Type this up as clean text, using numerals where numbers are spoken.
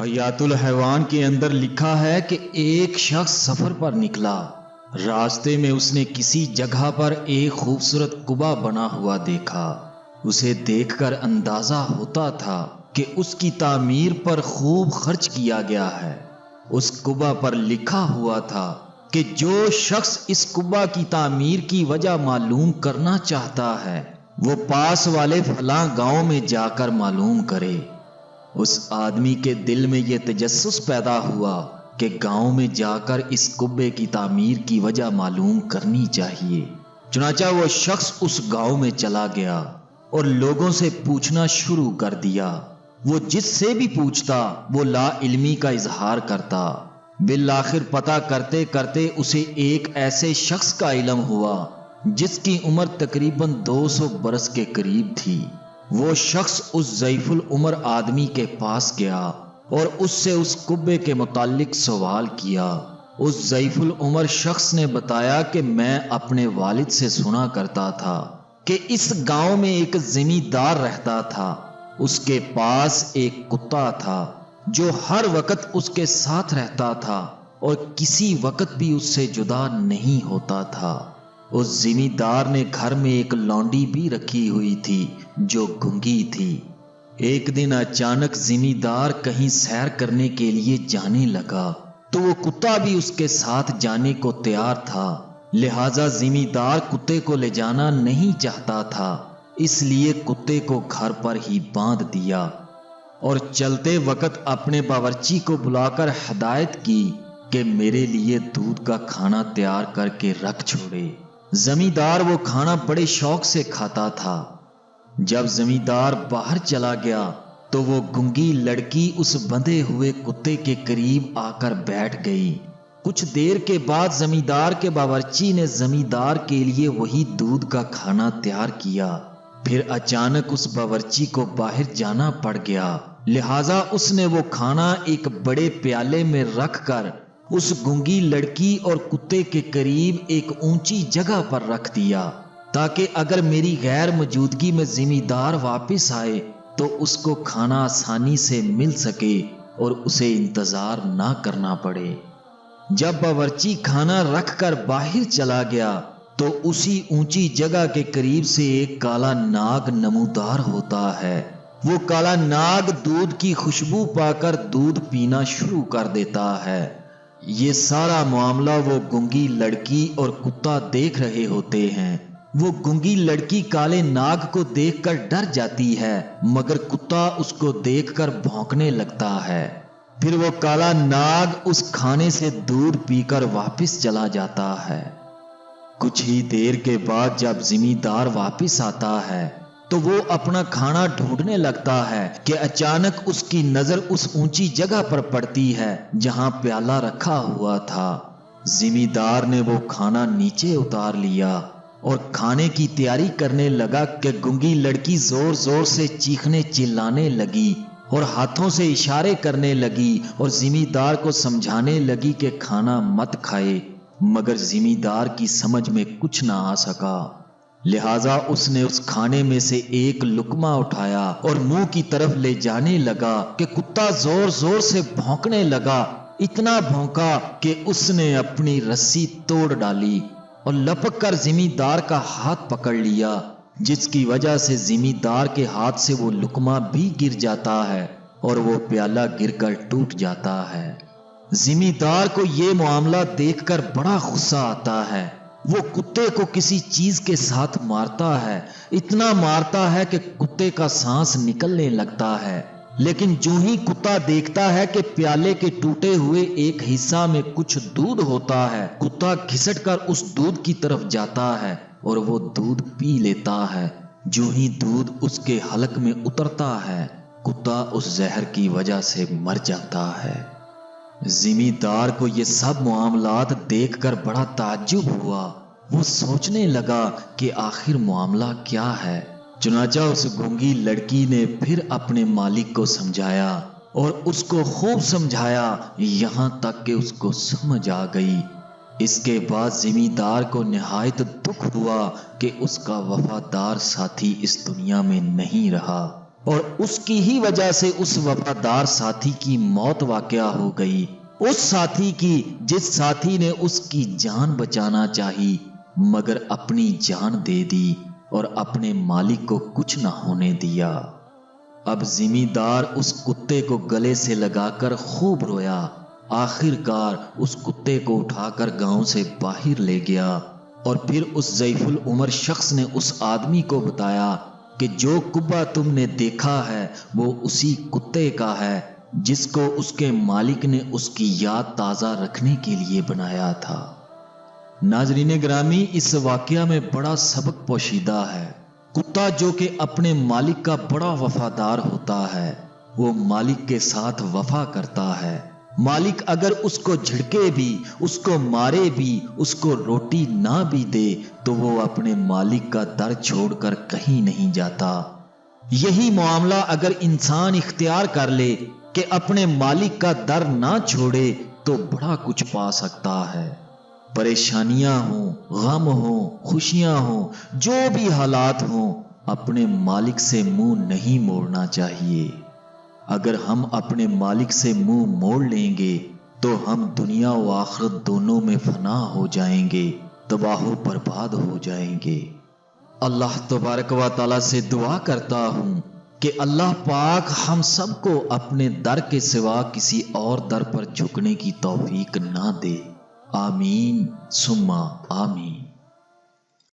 حیات الحیوان کے اندر لکھا ہے کہ ایک شخص سفر پر نکلا۔ راستے میں اس نے کسی جگہ پر ایک خوبصورت قبہ بنا ہوا دیکھا۔ اسے دیکھ کر اندازہ ہوتا تھا کہ اس کی تعمیر پر خوب خرچ کیا گیا ہے۔ اس قبہ پر لکھا ہوا تھا کہ جو شخص اس قبہ کی تعمیر کی وجہ معلوم کرنا چاہتا ہے وہ پاس والے فلاں گاؤں میں جا کر معلوم کرے۔ اس آدمی کے دل میں یہ تجسس پیدا ہوا کہ گاؤں میں جا کر اس قبے کی تعمیر کی وجہ معلوم کرنی چاہیے۔ چنانچہ وہ شخص اس گاؤں میں چلا گیا اور لوگوں سے پوچھنا شروع کر دیا۔ وہ جس سے بھی پوچھتا وہ لا علمی کا اظہار کرتا۔ بالآخر پتہ کرتے کرتے اسے ایک ایسے شخص کا علم ہوا جس کی عمر تقریباً 200 برس کے قریب تھی۔ وہ شخص اس ضعیف العمر آدمی کے پاس گیا اور اس سے اس قبے کے متعلق سوال کیا۔ اس ضعیف العمر شخص نے بتایا کہ میں اپنے والد سے سنا کرتا تھا کہ اس گاؤں میں ایک زمیندار رہتا تھا۔ اس کے پاس ایک کتا تھا جو ہر وقت اس کے ساتھ رہتا تھا اور کسی وقت بھی اس سے جدا نہیں ہوتا تھا۔ اس زمیندار نے گھر میں ایک لونڈی بھی رکھی ہوئی تھی جو گونگی تھی۔ ایک دن اچانک زمیندار کہیں سیر کرنے کے لیے جانے لگا تو وہ کتا بھی اس کے ساتھ جانے کو تیار تھا، لہذا زمیندار کتے کو لے جانا نہیں چاہتا تھا، اس لیے کتے کو گھر پر ہی باندھ دیا اور چلتے وقت اپنے باورچی کو بلا کر ہدایت کی کہ میرے لیے دودھ کا کھانا تیار کر کے رکھ چھوڑے۔ زمیندار وہ کھانا بڑے شوق سے کھاتا تھا۔ جب زمیندار باہر چلا گیا تو وہ گونگی لڑکی اس بندھے ہوئے کتے کے قریب آ کر بیٹھ گئی۔ کچھ دیر کے بعد زمیندار کے باورچی نے زمیندار کے لیے وہی دودھ کا کھانا تیار کیا۔ پھر اچانک اس باورچی کو باہر جانا پڑ گیا، لہذا اس نے وہ کھانا ایک بڑے پیالے میں رکھ کر اس گونگی لڑکی اور کتے کے قریب ایک اونچی جگہ پر رکھ دیا تاکہ اگر میری غیر موجودگی میں زمیندار واپس آئے تو اس کو کھانا آسانی سے مل سکے اور اسے انتظار نہ کرنا پڑے۔ جب باورچی کھانا رکھ کر باہر چلا گیا تو اسی اونچی جگہ کے قریب سے ایک کالا ناگ نمودار ہوتا ہے۔ وہ کالا ناگ دودھ کی خوشبو پا کر دودھ پینا شروع کر دیتا ہے۔ یہ سارا معاملہ وہ گونگی لڑکی اور کتا دیکھ رہے ہوتے ہیں۔ وہ گونگی لڑکی کالے ناگ کو دیکھ کر ڈر جاتی ہے مگر کتا اس کو دیکھ کر بھونکنے لگتا ہے۔ پھر وہ کالا ناگ اس کھانے سے دودھ پی کر واپس چلا جاتا ہے۔ کچھ ہی دیر کے بعد جب زمیندار واپس آتا ہے تو وہ اپنا کھانا ڈھونڈنے لگتا ہے کہ اچانک اس کی نظر اس اونچی جگہ پر پڑتی ہے جہاں پیالہ رکھا ہوا تھا۔ زمیندار نے وہ کھانا نیچے اتار لیا اور کھانے کی تیاری کرنے لگا کہ گونگی لڑکی زور زور سے چیخنے چلانے لگی اور ہاتھوں سے اشارے کرنے لگی اور زمیندار کو سمجھانے لگی کہ کھانا مت کھائے، مگر زمیندار کی سمجھ میں کچھ نہ آ سکا، لہذا اس نے اس کھانے میں سے ایک لقمہ اٹھایا اور منہ کی طرف لے جانے لگا کہ کتا زور زور سے بھونکنے لگا، اتنا بھونکا کہ اس نے اپنی رسی توڑ ڈالی اور لپک کر زمیندار کا ہاتھ پکڑ لیا، جس کی وجہ سے زمیندار کے ہاتھ سے وہ لقمہ بھی گر جاتا ہے اور وہ پیالہ گر کر ٹوٹ جاتا ہے۔ زمیندار کو یہ معاملہ دیکھ کر بڑا غصہ آتا ہے۔ وہ کتے کو کسی چیز کے ساتھ مارتا ہے، اتنا مارتا ہے کہ کتے کا سانس نکلنے لگتا ہے، لیکن جو ہی کتا دیکھتا ہے کہ پیالے کے ٹوٹے ہوئے ایک حصہ میں کچھ دودھ ہوتا ہے، کتا گھسٹ کر اس دودھ کی طرف جاتا ہے اور وہ دودھ پی لیتا ہے۔ جو ہی دودھ اس کے حلق میں اترتا ہے کتا اس زہر کی وجہ سے مر جاتا ہے۔ زمیندار کو یہ سب معاملات دیکھ کر بڑا تعجب ہوا۔ وہ سوچنے لگا کہ آخر معاملہ کیا ہے۔ چنانچہ اس گونگی لڑکی نے پھر اپنے مالک کو سمجھایا اور اس کو خوب سمجھایا یہاں تک کہ اس کو سمجھ آ گئی۔ اس کے بعد زمیندار کو نہایت دکھ ہوا کہ اس کا وفادار ساتھی اس دنیا میں نہیں رہا اور اس کی ہی وجہ سے اس وفادار ساتھی کی موت واقع ہو گئی، اس ساتھی کی جس ساتھی نے اس کی جان بچانا چاہی مگر اپنی جان دے دی اور اپنے مالک کو کچھ نہ ہونے دیا۔ اب زمیندار اس کتے کو گلے سے لگا کر خوب رویا۔ آخر کار اس کتے کو اٹھا کر گاؤں سے باہر لے گیا اور پھر اس ضعیف العمر شخص نے اس آدمی کو بتایا کہ جو کبا تم نے دیکھا ہے وہ اسی کتے کا ہے جس کو اس کے مالک نے اس کی یاد تازہ رکھنے کے لیے بنایا تھا۔ ناظرین گرامی، اس واقعہ میں بڑا سبق پوشیدہ ہے۔ کتا جو کہ اپنے مالک کا بڑا وفادار ہوتا ہے، وہ مالک کے ساتھ وفا کرتا ہے۔ مالک اگر اس کو جھڑکے بھی، اس کو مارے بھی، اس کو روٹی نہ بھی دے تو وہ اپنے مالک کا در چھوڑ کر کہیں نہیں جاتا۔ یہی معاملہ اگر انسان اختیار کر لے کہ اپنے مالک کا در نہ چھوڑے تو بڑا کچھ پا سکتا ہے۔ پریشانیاں ہوں، غم ہوں، خوشیاں ہوں، جو بھی حالات ہوں، اپنے مالک سے منہ نہیں موڑنا چاہیے۔ اگر ہم اپنے مالک سے منہ موڑ لیں گے تو ہم دنیا و آخرت دونوں میں فنا ہو جائیں گے، تباہ و برباد ہو جائیں گے۔ اللہ تبارک و تعالیٰ سے دعا کرتا ہوں کہ اللہ پاک ہم سب کو اپنے در کے سوا کسی اور در پر جھکنے کی توفیق نہ دے۔ آمین ثم آمین۔